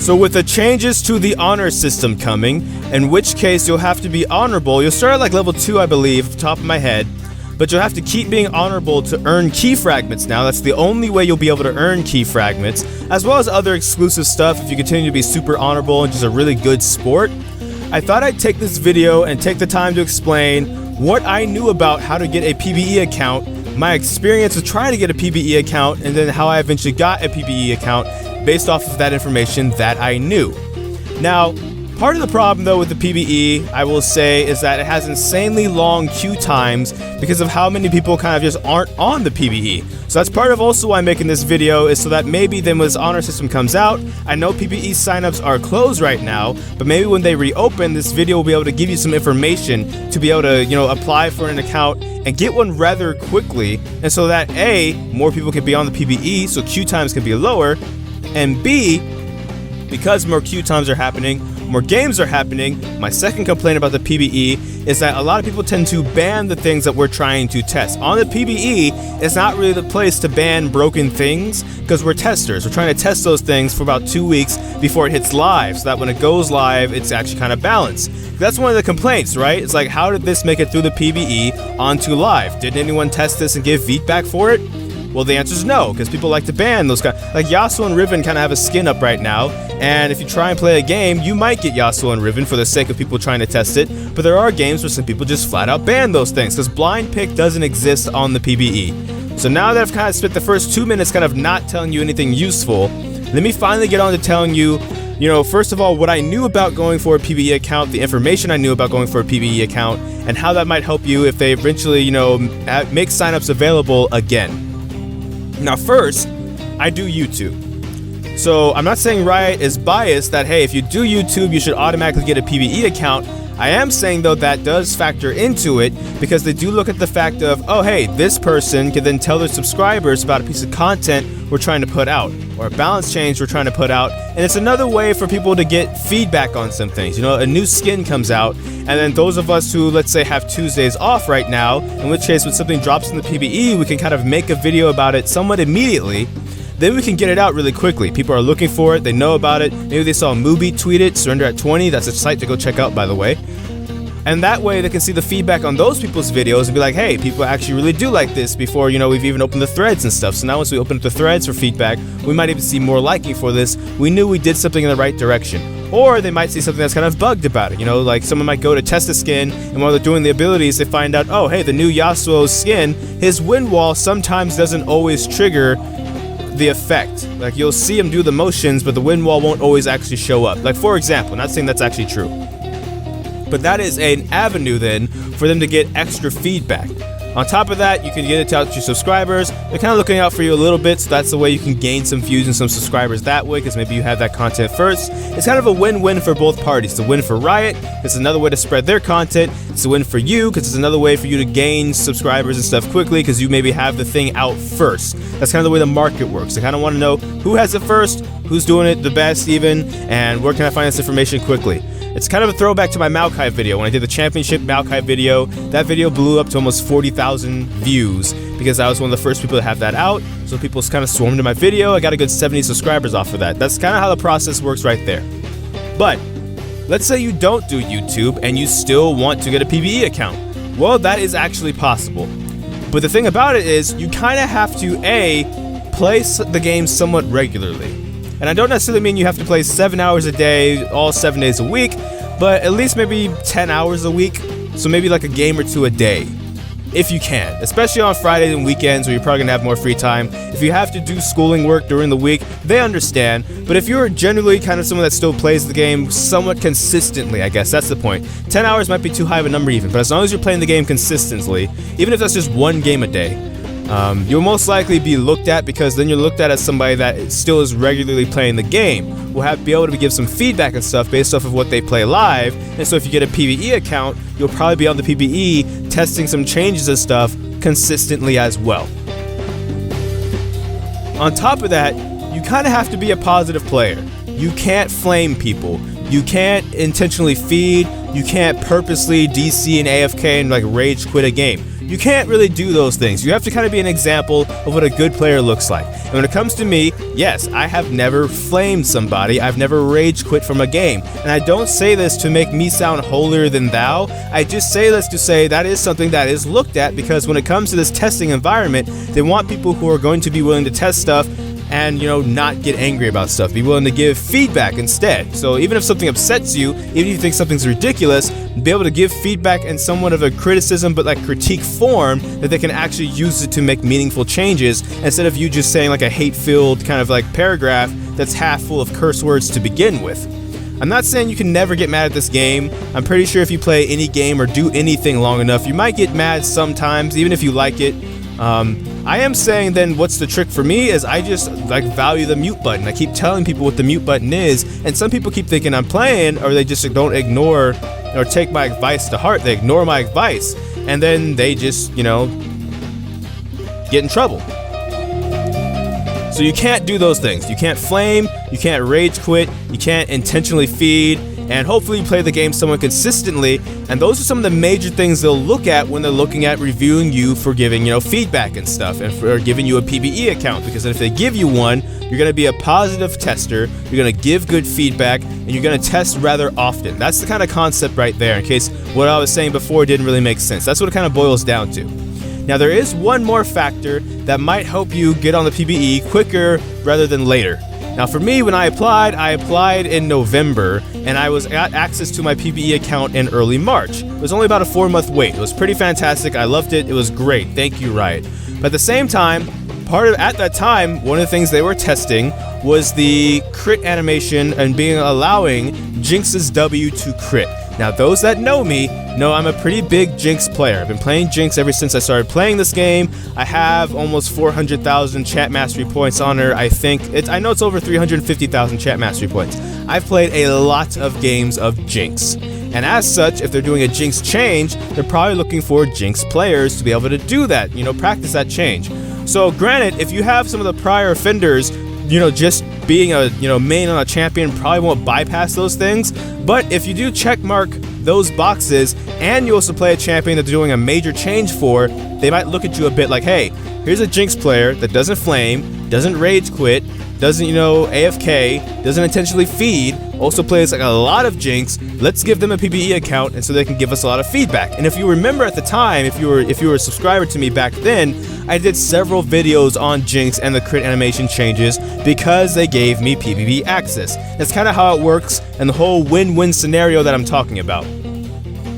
So with the changes to the honor system coming, in which case you'll have to be honorable. You'll start at like level 2, I believe, off the top of my head. But you'll have to keep being honorable to earn key fragments now. That's the only way you'll be able to earn key fragments, as well as other exclusive stuff if you continue to be super honorable and just a really good sport. I thought I'd take this video and take the time to explain what I knew about how to get a PBE account, my experience with trying to get a PBE account, and then how I eventually got a PBE account based off of that information that I knew. Now, part of the problem though with the PBE, I will say, is that it has insanely long queue times because of how many people kind of just aren't on the PBE. So that's part of also why I'm making this video, is so that maybe then when this honor system comes out, I know PBE signups are closed right now, but maybe when they reopen, this video will be able to give you some information to be able to, apply for an account and get one rather quickly, and so that A, more people can be on the PBE, so queue times can be lower, and B, because more queue times are happening, more games are happening, my second complaint about the PBE is that a lot of people tend to ban the things that we're trying to test. On the PBE, it's not really the place to ban broken things because we're testers. We're trying to test those things for about 2 weeks before it hits live, so that when it goes live, it's actually kind of balanced. That's one of the complaints, right? It's like, how did this make it through the PBE onto live? Did anyone test this and give feedback for it? Well, the answer is no, because people like to ban those guys. Like Yasuo and Riven kind of have a skin up right now, and if you try and play a game, you might get Yasuo and Riven for the sake of people trying to test it, but there are games where some people just flat out ban those things, because blind pick doesn't exist on the PBE. So now that I've kind of spent the first 2 minutes kind of not telling you anything useful, let me finally get on to telling you, first of all, what I knew about going for a PBE account, the information I knew about going for a PBE account, and how that might help you if they eventually, make signups available again. Now first, I do YouTube. So I'm not saying Riot is biased that, hey, if you do YouTube, you should automatically get a PBE account. I am saying though that does factor into it because they do look at the fact of, oh hey, this person can then tell their subscribers about a piece of content we're trying to put out, or a balance change we're trying to put out, and it's another way for people to get feedback on some things. A new skin comes out, and then those of us who, let's say, have Tuesdays off right now, in which case when something drops in the PBE, we can kind of make a video about it somewhat immediately. Then we can get it out really quickly. People are looking for it, they know about it, maybe they saw Mubi tweet it, Surrender at 20, that's a site to go check out, by the way. And that way they can see the feedback on those people's videos and be like, hey, people actually really do like this before, we've even opened the threads and stuff. So now once we open up the threads for feedback, we might even see more liking for this. We knew we did something in the right direction. Or they might see something that's kind of bugged about it. Like someone might go to test a skin, and while they're doing the abilities, they find out, oh, hey, the new Yasuo skin, his wind wall sometimes doesn't always trigger the effect. Like you'll see him do the motions, but the wind wall won't always actually show up. Like for example, not saying that's actually true, but that is an avenue then for them to get extra feedback. On top of that, you can get it out to your subscribers. They're kind of looking out for you a little bit, so that's the way you can gain some views and some subscribers that way, because maybe you have that content first. It's kind of a win-win for both parties. It's a win for Riot, it's another way to spread their content. It's a win for you, because it's another way for you to gain subscribers and stuff quickly, because you maybe have the thing out first. That's kind of the way the market works. I kind of want to know who has it first, who's doing it the best even, and where can I find this information quickly. It's kind of a throwback to my Maokai video. When I did the championship Maokai video, that video blew up to almost 40,000 views because I was one of the first people to have that out. So people kind of swarmed to my video. I got a good 70 subscribers off of that. That's kind of how the process works right there. But let's say you don't do YouTube and you still want to get a PBE account. Well, that is actually possible. But the thing about it is you kind of have to, A, play the game somewhat regularly. And I don't necessarily mean you have to play 7 hours a day, all 7 days a week, but at least maybe 10 hours a week. So maybe like a game or two a day, if you can, especially on Fridays and weekends where you're probably gonna have more free time. If you have to do schooling work during the week, they understand. But if you're generally kind of someone that still plays the game somewhat consistently, I guess that's the point. 10 hours might be too high of a number even, but as long as you're playing the game consistently, even if that's just one game a day, you'll most likely be looked at, because then you're looked at as somebody that still is regularly playing the game. Will be able to give some feedback and stuff based off of what they play live. And so if you get a PBE account, you'll probably be on the PBE testing some changes and stuff consistently as well. On top of that, you kind of have to be a positive player. You can't flame people. You can't intentionally feed. You can't purposely DC and AFK and like rage quit a game. you can't really do those things. You have to kind of be an example of what a good player looks like. And when it comes to me, yes, I have never flamed somebody. I've never rage quit from a game. And I don't say this to make me sound holier than thou. I just say this to say that is something that is looked at, because when it comes to this testing environment, they want people who are going to be willing to test stuff and, not get angry about stuff. Be willing to give feedback instead. So even if something upsets you, even if you think something's ridiculous, be able to give feedback in somewhat of a criticism, but like critique form, that they can actually use it to make meaningful changes, instead of you just saying like a hate-filled kind of like paragraph that's half full of curse words to begin with. I'm not saying you can never get mad at this game. I'm pretty sure if you play any game or do anything long enough, you might get mad sometimes, even if you like it. I am saying then what's the trick for me is I just value the mute button. I keep telling people what the mute button is, and some people keep thinking I'm playing, or they just don't ignore or take my advice to heart. They ignore my advice, and then they just, get in trouble. So you can't do those things. You can't flame, you can't rage quit, you can't intentionally feed, and hopefully you play the game somewhat consistently. And those are some of the major things they'll look at when they're looking at reviewing you for giving, feedback and stuff, and for giving you a PBE account. Because if they give you one, you're going to be a positive tester, you're going to give good feedback, and you're going to test rather often. That's the kind of concept right there, in case what I was saying before didn't really make sense. That's what it kind of boils down to. Now, there is one more factor that might help you get on the PBE quicker rather than later. Now, for me, when I applied in November, and I got access to my PBE account in early March. It was only about a 4-month wait. It was pretty fantastic. I loved it. It was great. Thank you, Riot. But at the same time, at that time, one of the things they were testing was the crit animation and allowing Jinx's W to crit. Now, those that know me know I'm a pretty big Jinx player. I've been playing Jinx ever since I started playing this game. I have almost 400,000 chat mastery points on her. I know it's over 350,000 chat mastery points. I've played a lot of games of Jinx. And as such, if they're doing a Jinx change, they're probably looking for Jinx players to be able to do that, practice that change. So granted, if you have some of the prior offenders, just being a, main on a champion probably won't bypass those things. But if you do check mark those boxes, and you also play a champion that they're doing a major change for, they might look at you a bit like, hey, here's a Jinx player that doesn't flame, doesn't rage quit, doesn't, AFK, doesn't intentionally feed, also plays like a lot of Jinx. Let's give them a PBE account, and so they can give us a lot of feedback. And if you remember at the time, if you were a subscriber to me back then, I did several videos on Jinx and the crit animation changes because they gave me PBE access. That's kind of how it works, and the whole win-win scenario that I'm talking about.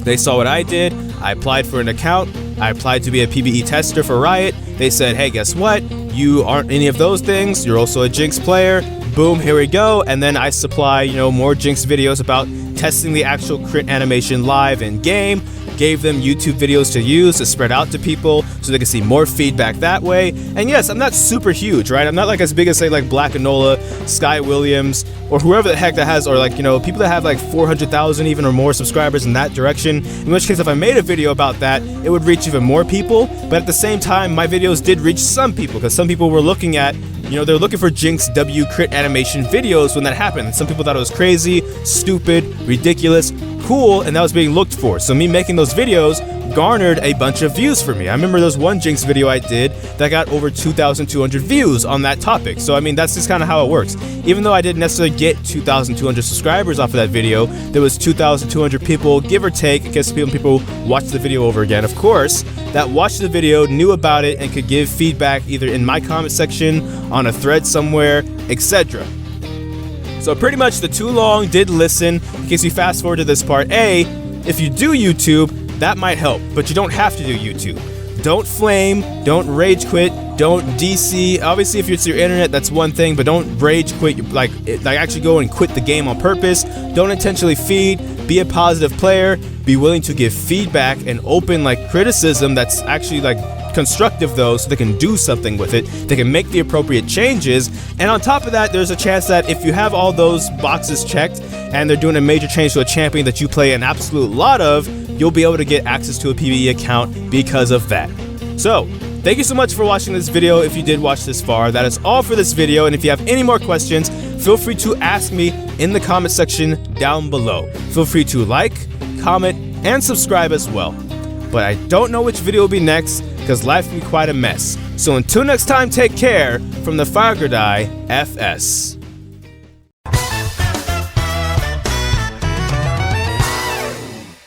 They saw what I did, I applied for an account, I applied to be a PBE tester for Riot. They said, hey, guess what? You aren't any of those things, you're also a Jinx player. Boom, here we go. And then I supply, more Jinx videos about testing the actual crit animation live in game. Gave them YouTube videos to use to spread out to people so they can see more feedback that way. And yes, I'm not super huge, right? I'm not like as big as say like Black Enola, Sky Williams, or whoever the heck that has, or like, people that have like 400,000 even or more subscribers in that direction. In which case, if I made a video about that, it would reach even more people. But at the same time, my videos did reach some people, because some people were looking at, they're looking for Jinx W crit animation videos when that happened. And some people thought it was crazy, stupid, ridiculous, cool, and that was being looked for. So me making those videos garnered a bunch of views for me. I remember there's one Jinx video I did that got over 2,200 views on that topic. So I mean, that's just kind of how it works. Even though I didn't necessarily get 2,200 subscribers off of that video, there was 2,200 people, give or take, in case people watched the video over again, of course, that watched the video, knew about it, and could give feedback either in my comment section, on a thread somewhere, etc. So pretty much the too long did listen. In case you fast forward to this part, if you do YouTube, that might help, but you don't have to do YouTube. Don't flame, don't rage quit, don't DC. Obviously, if it's your internet, that's one thing, but don't rage quit, like actually go and quit the game on purpose. Don't intentionally feed, be a positive player, be willing to give feedback and open criticism that's actually constructive though, so they can do something with it, they can make the appropriate changes. And on top of that, there's a chance that if you have all those boxes checked and they're doing a major change to a champion that you play an absolute lot of, you'll be able to get access to a PBE account because of that. So thank you so much for watching this video. If you did watch this far, that is all for this video. And if you have any more questions, feel free to ask me in the comment section down below. Feel free to like, comment, and subscribe as well. but I don't know which video will be next because life can be quite a mess. So until next time, take care from the Fire Gradai FS.